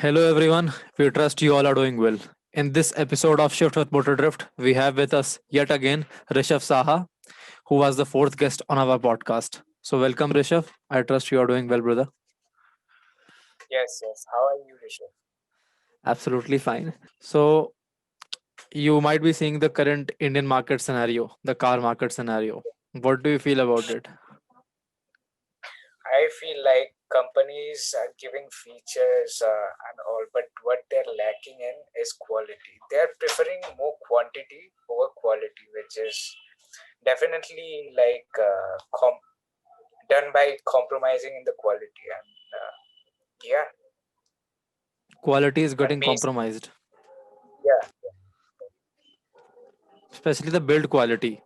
Hello everyone, we trust you all are doing well. In this episode of Shift with Motordrift, we have with us yet again Rishav Saha, who was the fourth guest on our podcast. So welcome Rishav. I trust you are doing well, brother. Yes, yes. How are you, Rishav? Absolutely fine. So you might be seeing the current Indian market scenario, the car market scenario. What do you feel about it? I feel like companies are giving features and all, but what they're lacking in is quality. They're preferring more quantity over quality, which is definitely done by compromising in the quality. And yeah, Quality is and getting base, compromised, yeah, especially the build quality.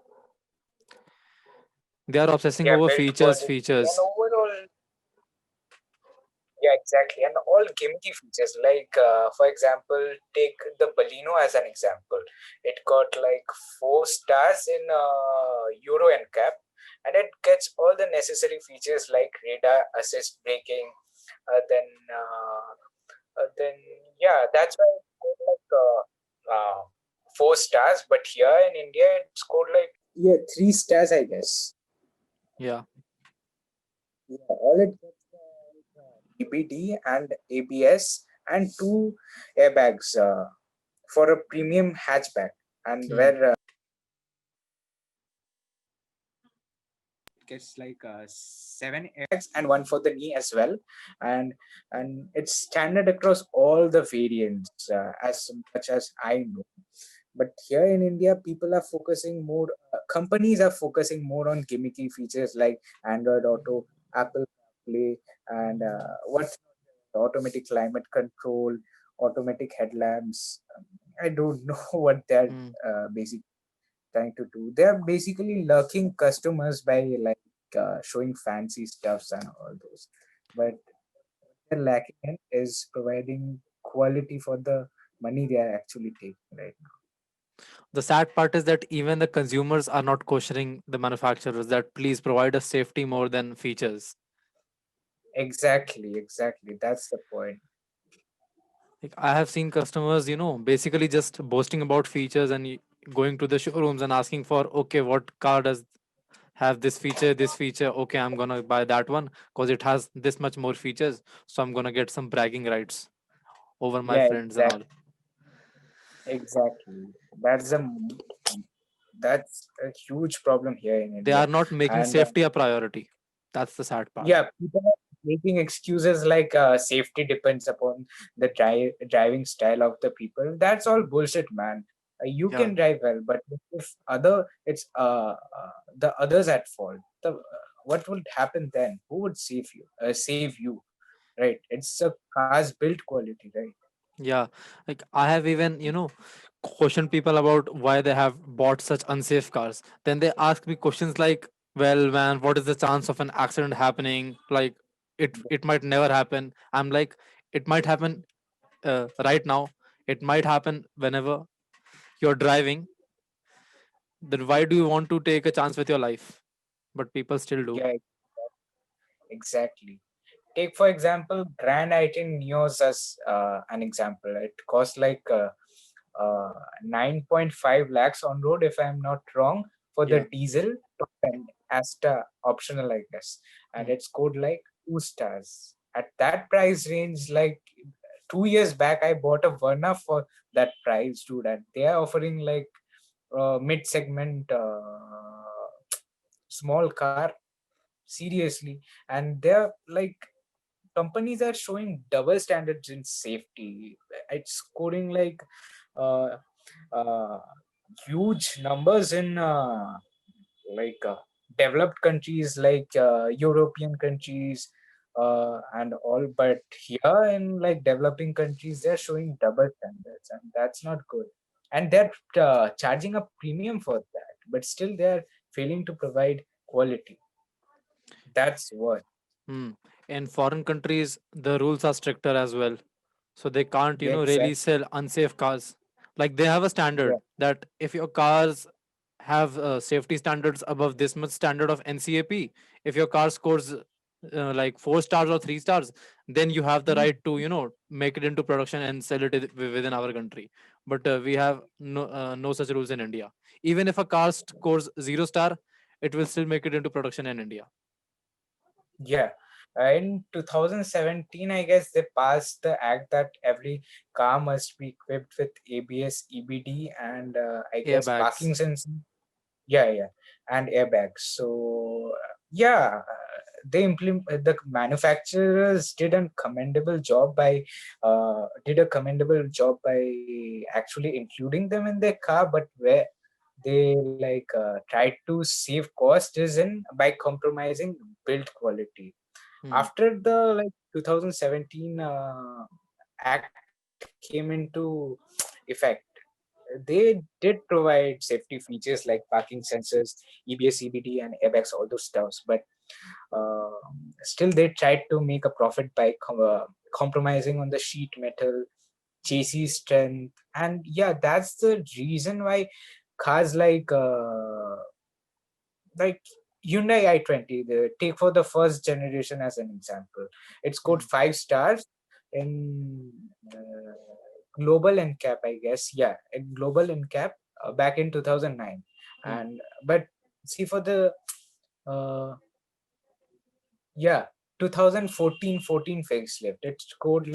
They are obsessing yeah, over build features, quality and features. overall. Yeah, exactly. And all gimmicky features, for example, take the Baleno as an example. It got like 4 stars in Euro NCAP, and it gets all the necessary features like radar assist braking. Then yeah, that's why it got like 4 stars. But here in India, it scored like 3 stars, I guess. Yeah. Yeah, all it gets EBD and ABS and two airbags for a premium hatchback, and Hmm. where gets like seven airbags and one for the knee as well, and it's standard across all the variants as much as I know. But here in India, people are focusing more. Companies are focusing more on gimmicky features like Android Auto, Apple Play, and what automatic climate control, automatic headlamps. I don't know what they're Hmm. basically trying to do. They're basically lurking customers by showing fancy stuffs and all those. But what they're lacking in is providing quality for the money they are actually taking right now. The sad part is that even the consumers are not questioning the manufacturers that please provide us safety more than features. Exactly, exactly. That's the point. Like I have seen customers, basically just boasting about features and going to the showrooms and asking for, okay, what car does have this feature, this feature? Okay, I'm gonna buy that one because it has this much more features. So I'm gonna get some bragging rights over my Yeah, friends and all. exactly. That's a huge problem here in They are India. not making And safety a priority. That's the sad part. yeah, people are making excuses like safety depends upon the driving style of the people. That's all bullshit, man. You Yeah. can drive well, but if it's the others at fault. What would happen then? Who would save you? Save you, right? It's a car's built quality, right? Yeah, like I have even, questioned people about why they have bought such unsafe cars. Then they ask me questions like, "Well, man, what is the chance of an accident happening? Like, it might never happen." I'm like, "It might happen right now. It might happen whenever you're driving. Then why do you want to take a chance with your life?" But people still do. Yeah, exactly. Take for example Grand i10 Neos as an example. It costs like 9.5 lakhs on road, if I'm not wrong, for the Yeah. diesel top end Asta optional, I guess, and Hmm. it scored like 2 stars. At that price range, like 2 years back, I bought a Verna for that price, dude, and they are offering like mid-segment small car, seriously, and they're like companies are showing double standards in safety. It's scoring like uh, uh, huge numbers in like uh, developed countries like European countries and all, but here in like developing countries they're showing double standards, and that's not good. And they're charging a premium for that, but still they're failing to provide quality. That's what. Hmm. In foreign countries, the rules are stricter as well. So they can't, Yeah, really exactly. sell unsafe cars. Like they have a Yeah, standard that if your cars have safety standards above this much standard of NCAP, if your car scores like 4 stars or 3 stars, then you have the right to make it into production and sell it within our country. But we have no such rules in India. Even if a car scores 0 star, it will still make it into production in India. Yeah. In 2017, I guess they passed the act that every car must be equipped with ABS, EBD, and I guess Airbags. parking sensor. Yeah, yeah, and airbags. So yeah, they implement the manufacturers did a commendable job by actually including them in their car, but where they tried to save cost is in by compromising build quality. Hmm. After the 2017 act came into effect, they did provide safety features like parking sensors, EBS, EBD, and airbags, all those stuffs. But uh, still, they tried to make a profit by compromising on the sheet metal, chassis strength, and yeah, that's the reason why cars like Hyundai i20, take for the first generation as an example. It scored Hmm. 5 stars in global NCAP, I guess. Yeah, in global NCAP back in 2009. Hmm. And but see for the uh, yeah 2014 facelift, it scored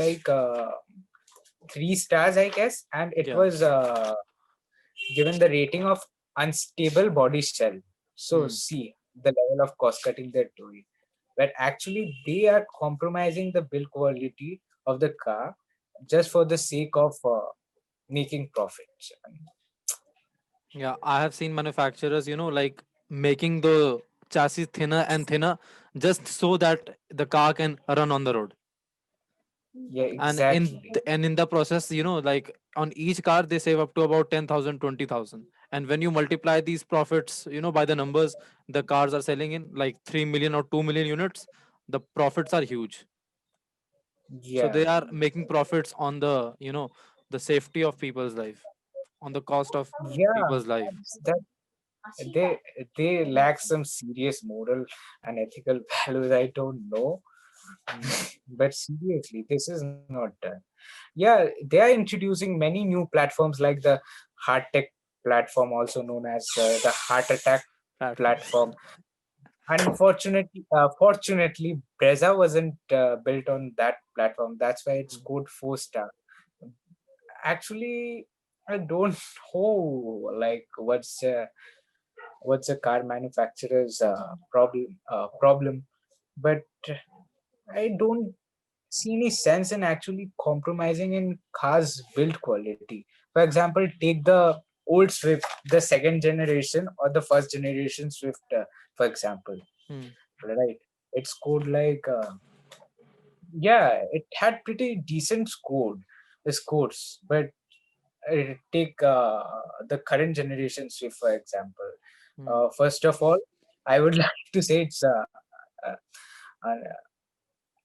3 stars, I guess, and it Yeah. was given the rating of unstable body shell. So Hmm. see the level of cost cutting they're doing. But actually, they are compromising the build quality of the car just for the sake of making profits. Yeah, I have seen manufacturers, like making the chassis thinner and thinner just so that the car can run on the road. Yeah, And exactly. in the process, like on each car they save up to about 10,000, 20,000. And when you multiply these profits, by the numbers the cars are selling in, like 3 million or 2 million units, the profits are huge. So Yeah, they are making profits on the safety of people's life, on the cost of yeah. people's life. That they they lack some serious moral and ethical values. I don't know, Hmm. but seriously, this is not done. Yeah, they are introducing many new platforms like the Heart Tech platform, also known as the Heart Attack Platform. platform. Fortunately, Brezza wasn't built on that platform. That's why it Hmm. scored 4 star. Actually, I don't know what's a car manufacturer's problem, but I don't see any sense in actually compromising in cars build quality. For example, take the old Swift, the second generation or the first generation Swift, for example, Hmm. right? It scored yeah, it had pretty decent scores, but take the current generation Swift, for example. Hmm. First of all, I would like to say uh, uh,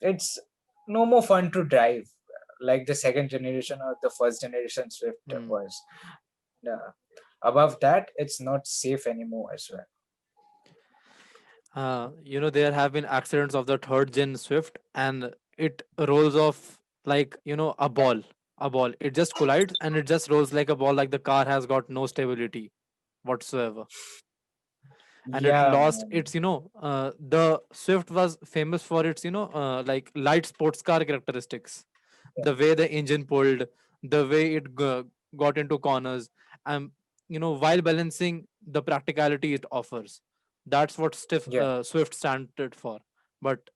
it's no more fun to drive like the second generation or the first generation Swift Hmm. was. Uh, Above that, it's not safe anymore as well. There have been accidents of the third gen Swift, and it rolls off like, a ball. It just collides and it just rolls like a ball, like the car has got no stability whatsoever. And it Yeah, lost man. its, the Swift was famous for its, like light sports car characteristics, the way the engine pulled, the way it got into corners, and while balancing the practicality it offers. That's what Yeah, Swift standard for. But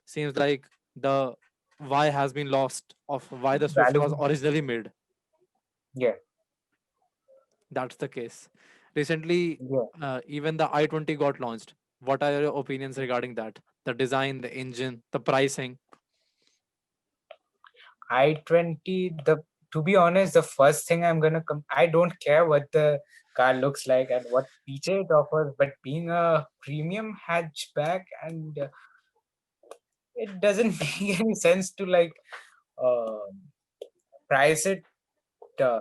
seems like the why has been lost of why the Swift was value. originally made. Yeah, That's the case. Recently, yeah. even the i20 got launched. What are your opinions regarding that? The design, the engine, the pricing. I-20. The To be honest, the first thing I'm gonna come. I don't care what the car looks like and what feature it offers, but being a premium hatchback, and it doesn't make any sense to um price it uh,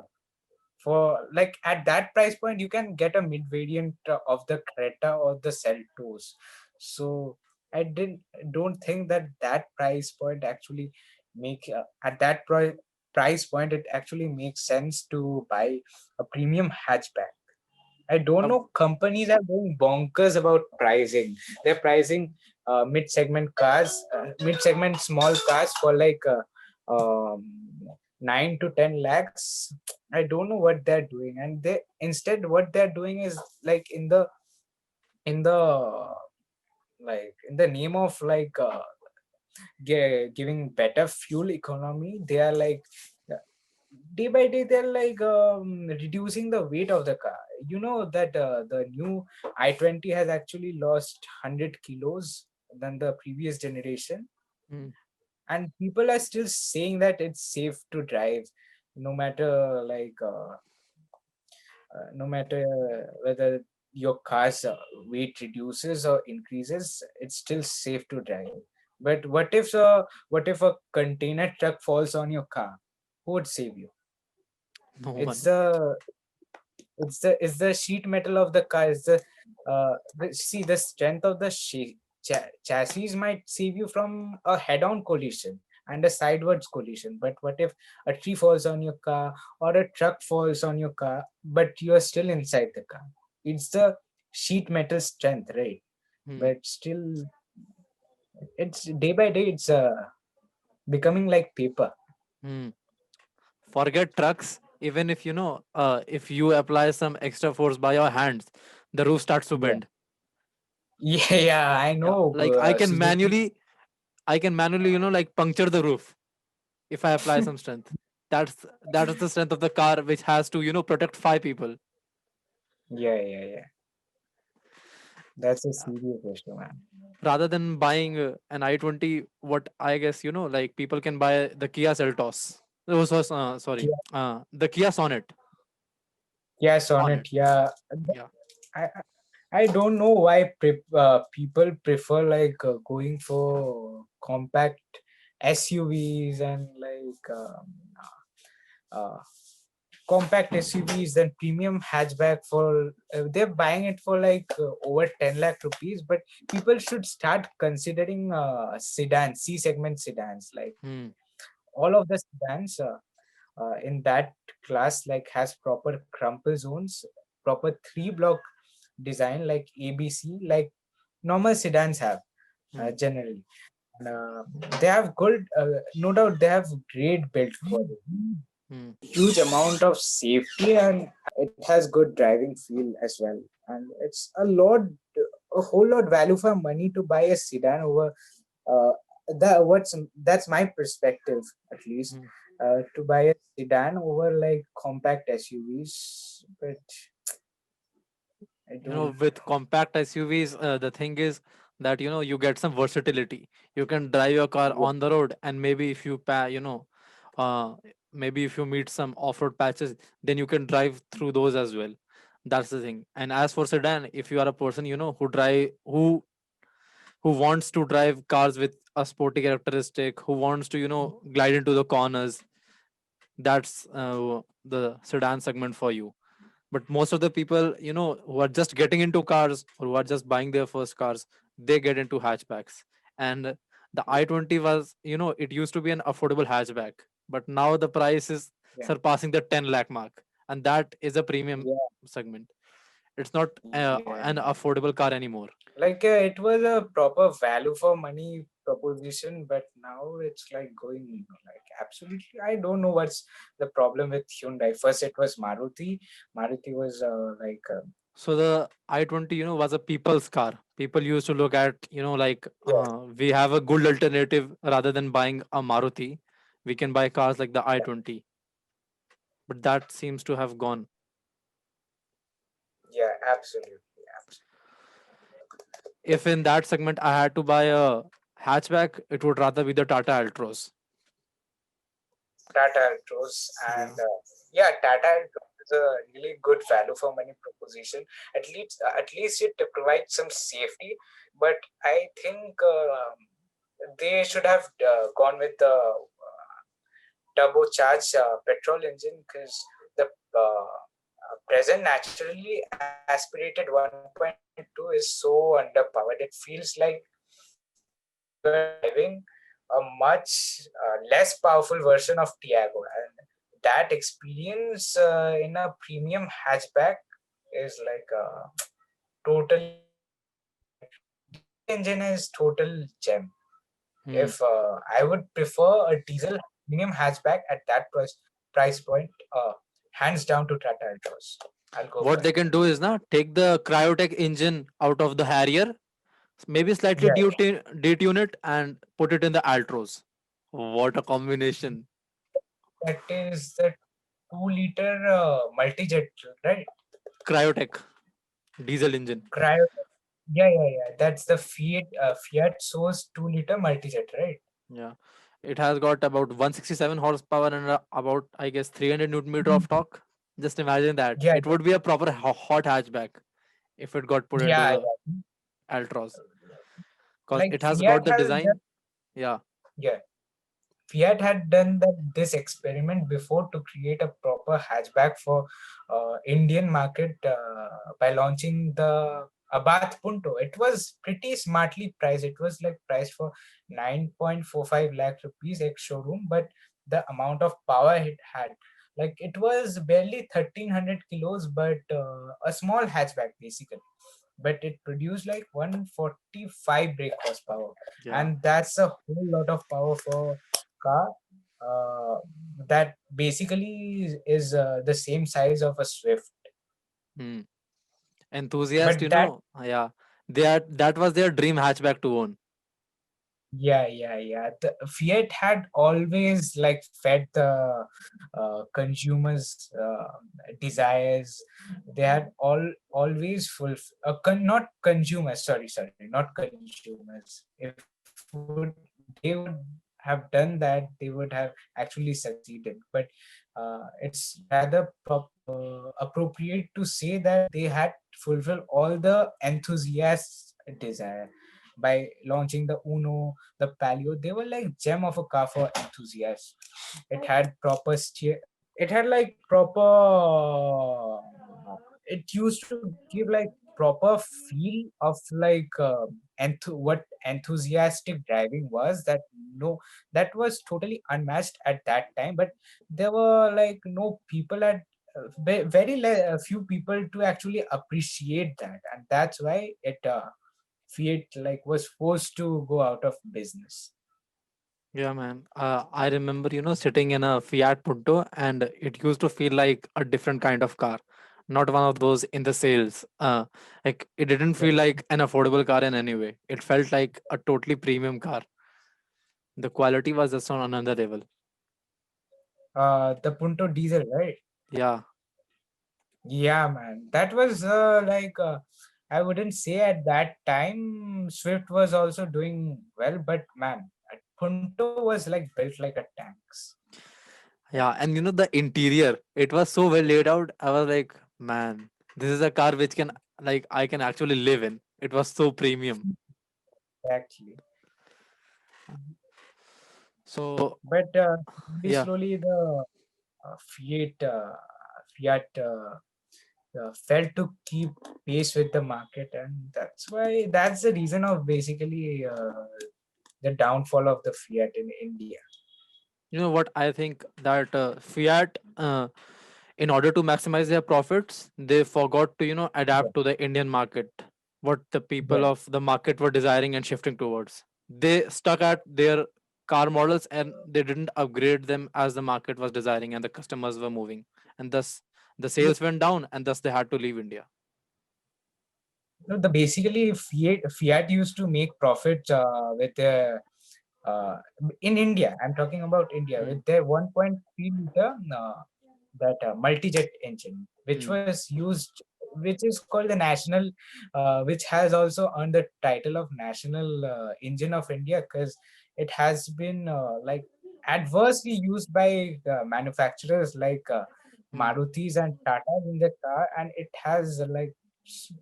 for like at that price point. You can get a mid variant of the Creta or the Seltos. So I didn't don't think that that price point actually make at that price point it actually makes sense to buy a premium hatchback. I don't Um, know. Companies are going bonkers about pricing. They're pricing mid-segment cars, mid-segment small cars for like 9 to 10 lakhs. I don't know what they're doing, and they instead what they're doing is like in the in the name of giving better fuel economy, they are like day by day they're like reducing the weight of the car. You know that the new i20 has actually lost 100 kilos than the previous generation, mm, and people are still saying that it's safe to drive no matter no matter whether your car's weight reduces or increases, it's still safe to drive. But what if a container truck falls on your car? Who would save you? no It's one. the sheet metal of the car. It's see the strength of the chassis might save you from a head-on collision and a sideways collision. But what if a tree falls on your car or a truck falls on your car, but you are still inside the car? It's the sheet metal strength, right? Hmm, But still, it's day by day. It's becoming like paper. hmm. Forget trucks. Even if if you apply some extra force by your hands, the roof starts to Yeah, bend. yeah, yeah. I Yeah, know. like Suzuki. I can manually, like puncture the roof if I apply some strength. That is the strength of the car, which has to, protect five people. Yeah, yeah, yeah. That's a serious issue, man. Rather than buying an i20, what I guess, like people can buy the Kia Seltos. Sorry, Kia, the Kia Sonet. Kia Sonet. Sonet, yeah. Yeah. I I I don't know why people prefer going for compact SUVs and uh, compact SUVs and premium hatchback for they're buying it for over 10 lakh rupees, but people should start considering sedans, C segment sedans, like Hmm. all of the sedans in that class like has proper crumple zones, proper three block design like ABC, like normal sedans have Hmm. generally. And, they have good, no doubt, they have great build quality, Hmm. huge amount of safety, and it has good driving feel as well. And it's a whole lot value for money to buy a sedan over uh, that's my perspective at least, Hmm. to buy a sedan over like compact SUVs, but I don't. With compact SUVs, the thing is that you get some versatility. You can drive your car Yeah, on the road, and maybe if you uh, maybe if you meet some off-road patches, then you can drive through those as well. That's the thing. And as for sedan, if you are a person who wants to drive cars with a sporty characteristic, who wants to glide into the corners, that's the sedan segment for you. But most of the people who are just getting into cars or who are just buying their first cars, they get into hatchbacks. And the i20 was, it used to be an affordable hatchback, but now the price is yeah, surpassing the 10 lakh mark, and that is a premium yeah, segment. It's not yeah. an affordable car anymore. It was a proper value for money proposition, but now it's like going like absolutely. I don't know what's the problem with Hyundai. First, it was Maruti. Maruti was So the i20 was a people's car. People used to look at like, yeah, we have a good alternative. Rather than buying a Maruti, we can buy cars like the i20. But that seems to have gone. yeah, absolutely, absolutely. If in that segment I had to buy a hatchback, it would rather be the Tata Altroz. Tata Altroz, and Yeah. yeah, Tata Altroz is a really good value for money proposition. At least it provides some safety, but I think they should have gone with the turbocharged petrol engine, because the present naturally aspirated 1.2 is so underpowered. It feels like we were driving a much less powerful version of Tiago, and that experience in a premium hatchback is like totally amazing. Like diesel engine is total gem. Hmm. If I would prefer a diesel premium hatchback at that price point, hands down to Tata Altos. I'll go for What it. they can do is now take the cryotech engine out of the Harrier, maybe slightly Yeah, detune it, and put it in the Altros. What a combination! that is the 2 liter multi-jet, right? Cryotech diesel engine. Cryo. Yeah, yeah, yeah. That's the Fiat source 2 liter multi-jet, right? Yeah, it has got about 167 horsepower and about, I guess, 300 newton meter of Mhm. torque. Just imagine that. Yeah, It would be a proper hot hatchback if it got put into yeah, the yeah. Altros, because Like it has got Fiat the has design. done, Yeah. yeah. Fiat had done this experiment before to create a proper hatchback for Indian market by launching the Abarth Punto. It was pretty smartly priced. It was like priced for 9.45 lakh rupees ex showroom, but the amount of power it had, like it was barely 1300 kilos, but a small hatchback basically. But it produced like 145 brake horsepower, Yeah. and that's a whole lot of power for car uh, that basically is the same size of a Swift. Hmm. Enthusiast, But that, yeah, that was their dream hatchback to own. yeah, yeah, yeah. The Fiat had always like fed the consumers' desires. They had always not consumers. Sorry, not consumers. If they would have done that, they would have actually succeeded. But it's rather appropriate to say that they had fulfilled all the enthusiasts' desire by launching the Uno, the Palio. They were like gem of a car for enthusiasts. It had proper steer. It had like proper. It used to give like proper feel of like what enthusiastic driving was. That no, that was totally unmatched at that time. But there were like no people at few people to actually appreciate that, and that's why it Fiat like was forced to go out of business. Yeah, man. I remember, sitting in a Fiat Punto, and it used to feel like a different kind of car, not one of those in the sales. Like it didn't feel like an affordable car in any way. It felt like a totally premium car. The quality was just on another level. The Punto diesel, right? Yeah, Yeah, man. That was I wouldn't say at that time Swift was also doing well, but man, Punto was like built like a tanks. yeah, and the interior, it was so well laid out. I was like, man, this is a car which can, like, I can actually live in. It was so premium. Exactly. So But yeah, slowly the Fiat failed to keep pace with the market, and that's the reason of basically the downfall of the Fiat in India. you know what I think, that Fiat, in order to maximize their profits, they forgot to Yeah, adapt to the Indian market, what the people yeah. of the market were desiring and shifting towards. They stuck at their car models, and they didn't upgrade them as the market was desiring and the customers were moving, and thus the sales went down, and thus they had to leave India. No, the basically Fiat used to make profits with uh, in India. I'm talking about India Hmm. with their 1.3 liter multi-jet engine, which Hmm. was used, which is called the national, which has also earned the title of national engine of India because it has been like adversely used by manufacturers like Hmm. Maruti's and Tata's in the car, and it has s-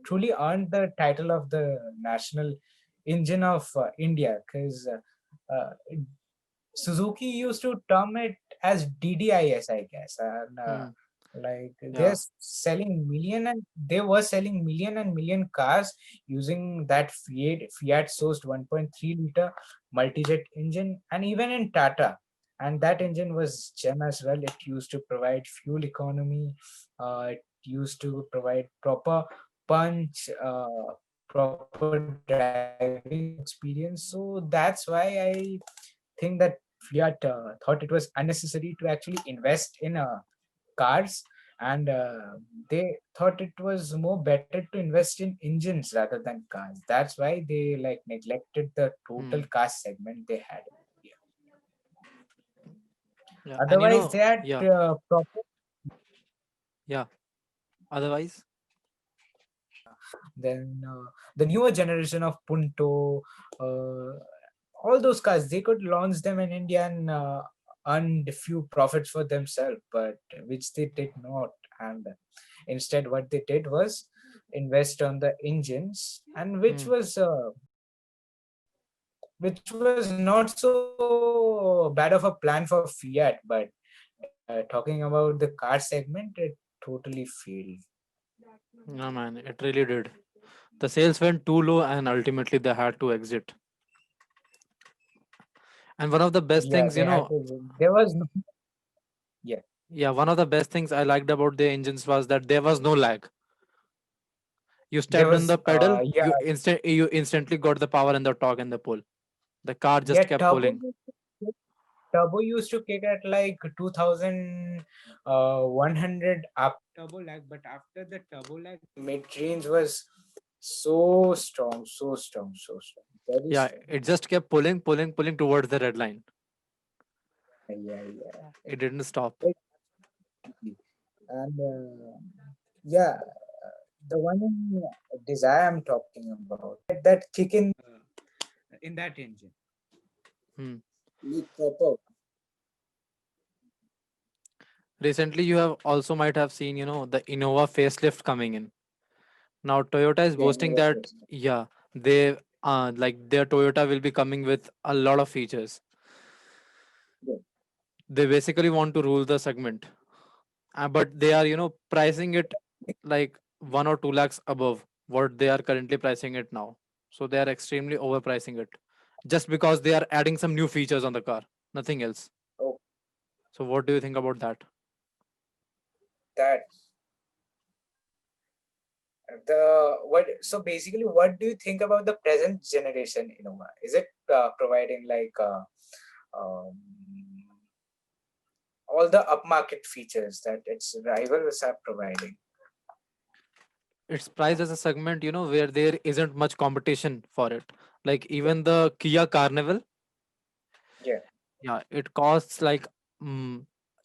truly earned the title of the national engine of India because Suzuki used to term it as DDIS, I guess. And Hmm. Like Yeah. they were selling million and million cars using that Fiat sourced 1.3 liter multi-jet engine, and even in Tata. And that engine was gem as well. It used to provide fuel economy. It used to provide proper punch, proper driving experience. So that's why I think that Fiat thought it was unnecessary to actually invest in cars, and they thought it was more better to invest in engines rather than cars. That's why they like neglected the total Hmm. car segment they had in India. Yeah. And Otherwise, they had yeah. proper. Yeah. Otherwise, Then the newer generation of Punto, all those cars, they could launch them in India and earn a few profits for themselves, but which they did not. And instead, what they did was invest on the engines, and hmm. which was not so bad of a plan for Fiat. But talking about the car segment, it totally failed. No, man, it really did. The sales went too low, and ultimately they had to exit. And one of the best Yeah, things, they had to. There was no. Yeah, yeah, one of the best things I liked about the engines was that there was no lag. You there stepped on the was. pedal, Yeah, you instantly got the power and the torque and the pull. The car just yeah. kept pulling. Turbo used to kick at like 2100 up turbo lag, but after the turbo lag, mid range was so strong, so strong, so strong, very Yeah, strong. it just kept pulling, pulling, pulling towards the red line. Yeah, yeah, yeah. It didn't stop. Like, and yeah, the one in Desire I'm talking about, that kick in that engine, Hmm. like proper. Recently, you have also might have seen, the Innova facelift coming in. Now, Toyota is Yeah, boasting newer that, face. yeah, they like their Toyota will be coming with a lot of features. Yeah, They basically want to rule the segment, but they are, pricing it like 1 or 2 lakhs above what they are currently pricing it now. So they are extremely overpricing it, just because they are adding some new features on the car, nothing else. oh, So what do you think about that? that the what so basically what do you think about the present generation Innova? Is it providing like um, all the upmarket features that its rivals are providing? It's priced as a segment, where there isn't much competition for it. Like Yeah, even the Kia Carnival, yeah, yeah, it costs like,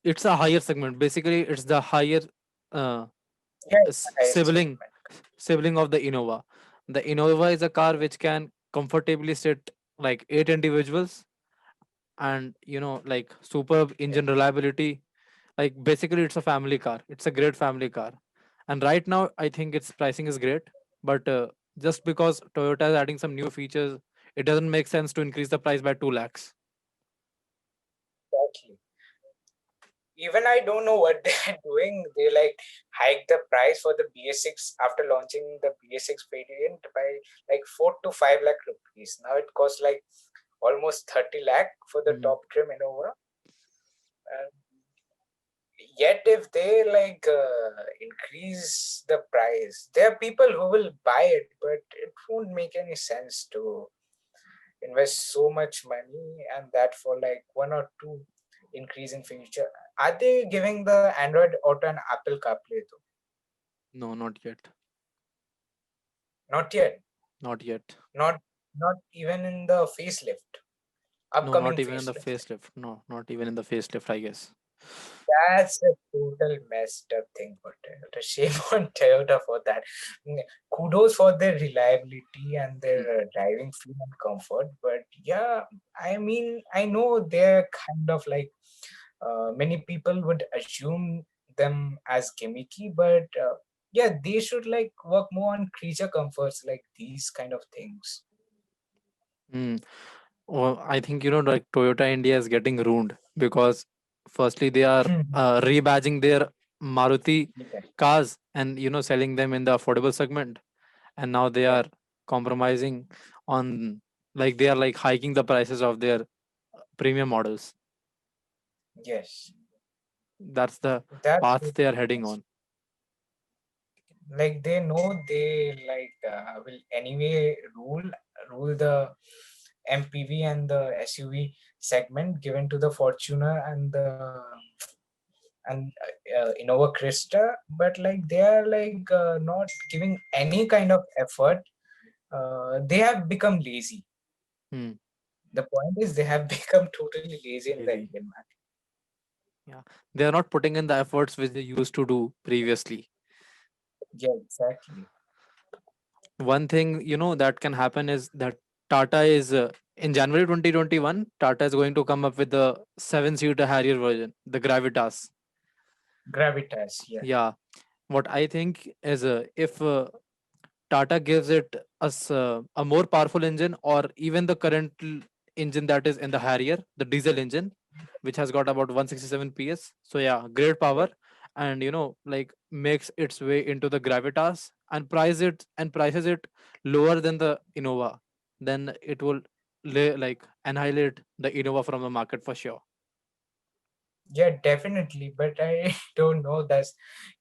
it's a higher segment. Basically, it's the higher uh, yeah, it's the highest sibling segment. sibling of the Innova. The Innova is a car which can comfortably sit like 8 individuals, and like superb Yeah, engine reliability. Like basically, it's a family car. It's a great family car, and right now I think its pricing is great. But just because Toyota is adding some new features, it doesn't make sense to increase the price by 2 lakhs. exactly. Even I don't know what they're doing. They like hike the price for the BS6 after launching the BS6 variant by like 4 to 5 lakh rupees. Now it costs like almost 30 lakh for the Mhm. top trim Innova. And yet, if they like increase the price, there are people who will buy it, but it won't make any sense to invest so much money and that for like one or two increase in feature. Are they giving the Android Auto and Apple CarPlay though? No, not yet. Not yet. Not yet. Not not even in the facelift, No, not upcoming even in the facelift. facelift. No, not even in the facelift, I guess. That's a total messed up thing for Toyota. Shame on Toyota for that. Kudos for their reliability and their Hmm. driving feel and comfort. But yeah, I mean, I know they're kind of like many people would assume them as gimmicky, but yeah, they should like work more on creature comforts, like these kind of things. Hmm. Well, I think like Toyota India is getting ruined because firstly they are rebadging their Maruti Okay. cars and selling them in the affordable segment, and now they Yeah. are compromising on, like, they are like hiking the prices of their premium models. Yes. That's the That's path they are totally heading yes. on. Like they know they like will anyway rule the MPV and the SUV segment given to the Fortuner and Innova Krista, but like they are like not giving any kind of effort. They have become lazy. Hmm. The point is they have become totally lazy in the Easy. Indian market. Yeah, they are not putting in the efforts which they used to do previously. Yeah, exactly. One thing that can happen is that Tata is in January 2021, Tata is going to come up with the seven-seater Harrier version, the Gravitas. Gravitas, yeah. Yeah, what I think is if Tata gives it us a more powerful engine, or even the current engine that is in the Harrier, the diesel engine, which has got about 167 PS. So yeah, great Yeah. power, and like makes its way into the Gravitas and prices it lower than the Innova, then it will like annihilate the Innova from the market for sure. Yeah, definitely. But I don't know that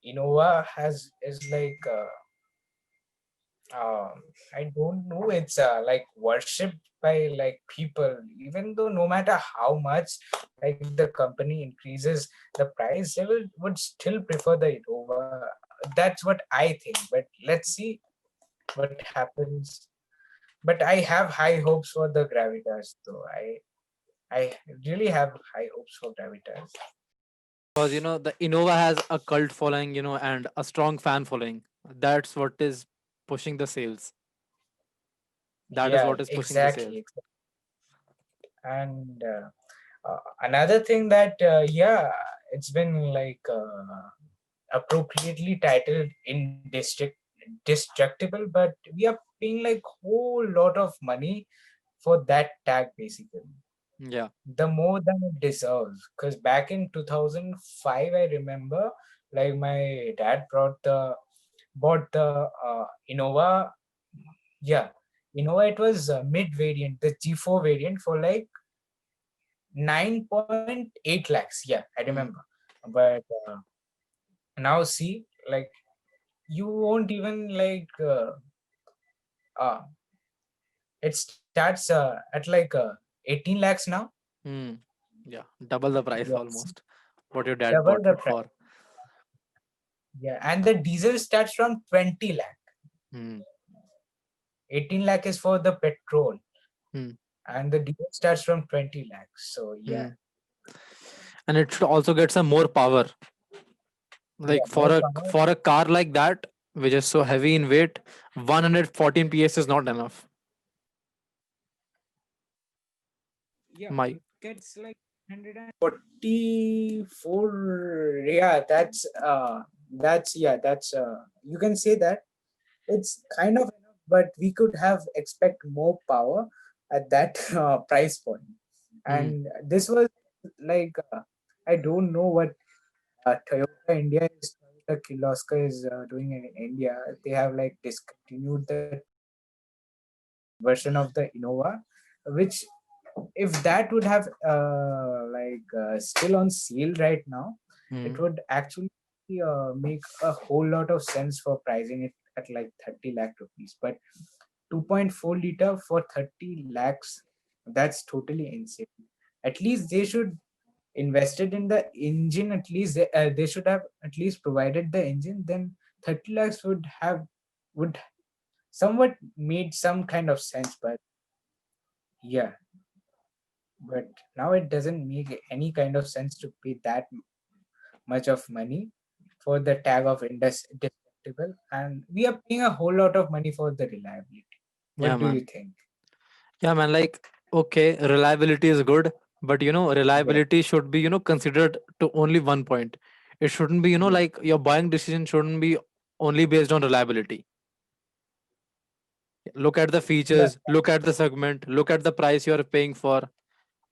Innova has is like I don't know. It's like worshipped by like people. Even though no matter how much like the company increases the price, they would still prefer the Innova. That's what I think. But let's see what happens. But I have high hopes for the Gravitas, though. I really have high hopes for Gravitas. Because the Innova has a cult following, and a strong fan following. That's what is pushing the sales. That is Yeah, what is pushing the sales. exactly. And another thing that it's been like appropriately titled indestructible, but we are paying like whole lot of money for that tag basically, Yeah. the more than it deserves. Because back in 2005, I remember like my dad bought the Innova. Yeah, Innova. It was mid variant, the G4 variant for like 9.8 lakhs. Yeah, I remember. Hmm. But now see, like you won't even like uh it starts at like 18 lakhs now. Hmm. Yeah. Double the price Yes, almost. What your dad double bought the it price. for. Yeah, and the diesel starts from 20 lakh. Hmm. 18 lakh is for the petrol, Hmm. and the diesel starts from 20 lakhs. So yeah, Hmm. And it should also get some more power. yeah, Like more power. for a car like that, which is so heavy in weight, 114 PS is not enough. Yeah, My it gets like 144. Yeah, that's yeah, that's you can say that it's kind of enough, but we could have expect more power at that price point. hmm. And this was like I don't know what Toyota India is Toyota Kirloskar is doing in India. They have like discontinued the version of the Innova, which if that would have still on sale right now, it Hmm. would actually make a whole lot of sense for pricing it at like 30 lakh rupees. But 2.4 liter for 30 lakhs, that's totally insane. At least they should invested in the engine. At least they should have at least provided the engine. Then 30 lakhs would somewhat made some kind of sense. But yeah, but now it doesn't make any kind of sense to pay that much of money for the tag of indestructible, and we are paying a whole lot of money for the reliability. Yeah, What do you man. think? Yeah, man. Like, okay, reliability is good, but Yeah, reliability should be considered to only one point. It shouldn't be yeah, like your buying decision shouldn't be only based on reliability. Look at the yeah, features, look at the segment, look at the price you're paying for,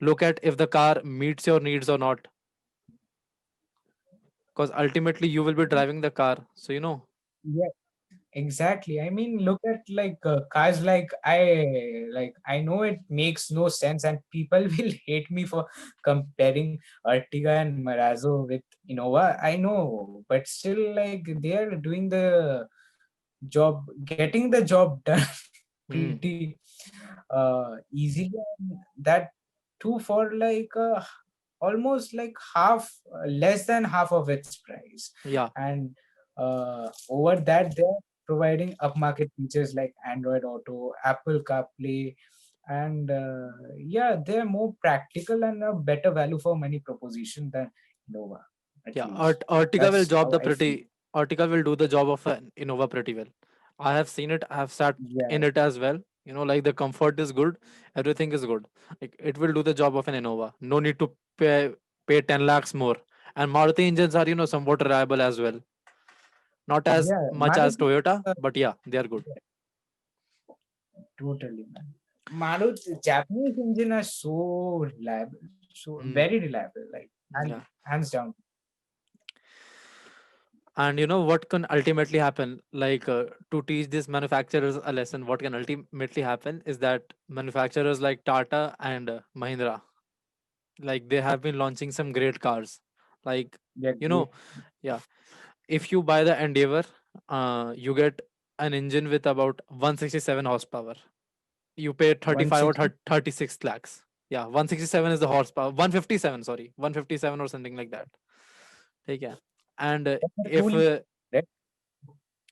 look at if the car meets your needs or not. because ultimately you will be driving the car. So Yeah, exactly. I mean, look at like cars like I know it makes no sense, and people will hate me for comparing Ertiga and Marazzo with Innova. I know, but still, like they are doing the job, getting the job done hmm, pretty easily, and that too for like almost like half, less than half of its price. yeah, And over that, they're providing upmarket features like Android Auto, Apple CarPlay, and yeah, they're more practical and a better value for money proposition than Nova, at yeah. least. Ertiga will That's job how the I feel. pretty. Ertiga will do the job of an Innova pretty well. I have seen it. I have sat Yeah, in it as well. Like the comfort is good, everything is good. Like it will do the job of an Innova. No need to pay 10 lakhs more. And Maruti engines are somewhat reliable as well. Not as yeah, much as Maruti, Toyota, uh, but yeah, they are good. yeah, totally, man. Maruti Japanese engine are so reliable, so very Mm, reliable, like yeah. hands down. And what can ultimately happen? Like to teach these manufacturers a lesson, what can ultimately happen is that manufacturers like Tata and Mahindra, like they have been launching some great cars. Like, Yeah, you great. know, yeah. If you buy the Endeavor, you get an engine with about 167 horsepower. You pay 35 or 160. 36 lakhs. Yeah, 167 is the horsepower. 157, sorry, 157 or something like that. Take care. And For the if 2 liter, right?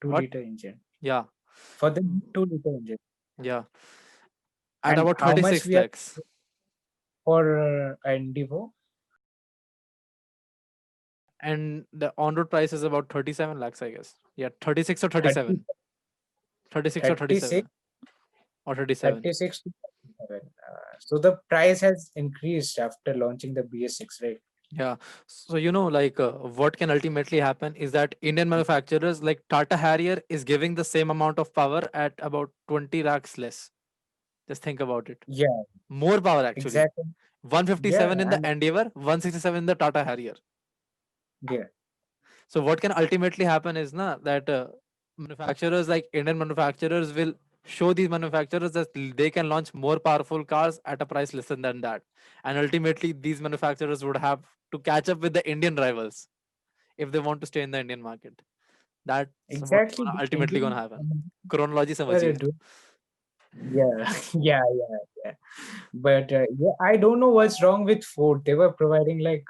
Two what? liter engine. Yeah, For the 2 liter engine. yeah, at And about how much 36 we are lakhs. for Endeavor? And the on-road price is about 37 lakhs, I guess. Yeah, 36 or 30, 37. 36 or 36, 37 or 37. 36 to 37. So the price has increased after launching the BS6, right? Yeah. So, like what can ultimately happen is that Indian manufacturers like Tata Harrier is giving the same amount of power at about 20 lakhs less. Just think about it. Yeah, More power actually. exactly. Yeah, 157 in the and Endeavor, 167 in the Tata Harrier. yeah, So what can ultimately happen is that manufacturers like Indian manufacturers will show these manufacturers that they can launch more powerful cars at a price lesser than that, and ultimately these manufacturers would have to catch up with the Indian rivals if they want to stay in the Indian market. That's what's exactly. The ultimately gonna Indian happen. Chronology are समझिए. doing. Yeah, yeah, yeah, yeah. But yeah, I don't know what's wrong with Ford. They were providing like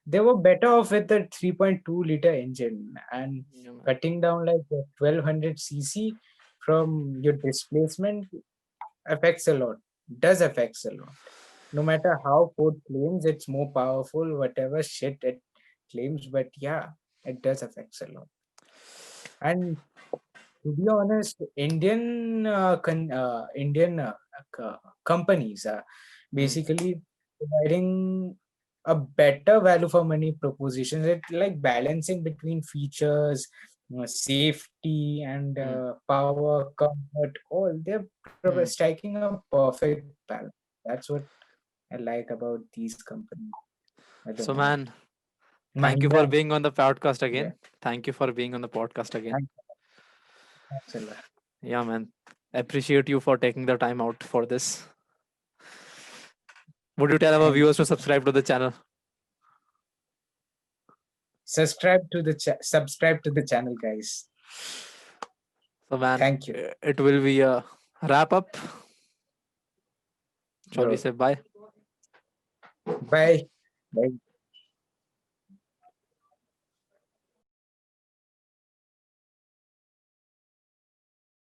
they were better off with the 3.2 liter engine, and Yeah, man. cutting down like 1200 cc from your displacement affects a lot. Does affects a lot. No matter how Ford claims it's more powerful, whatever shit it claims, but yeah, it does affects a lot. And to be honest, Indian companies are Hmm. basically providing a better value for money proposition. It like balancing between features, safety, and Hmm. power, comfort. All they're Hmm. striking a perfect balance. That's what I like about these companies at the So, moment. man, thank you Mahindra, for being on the podcast yeah, again. Thank you for being on the podcast again. thanks, thanks a lot. Yeah, man. Appreciate you for taking the time out for this. Would you tell our Thank viewers to you. subscribe to the channel? Subscribe to the channel, guys. So, man, Thank you, it will be a wrap up. Shall we bro. say bye? Bye. Bye.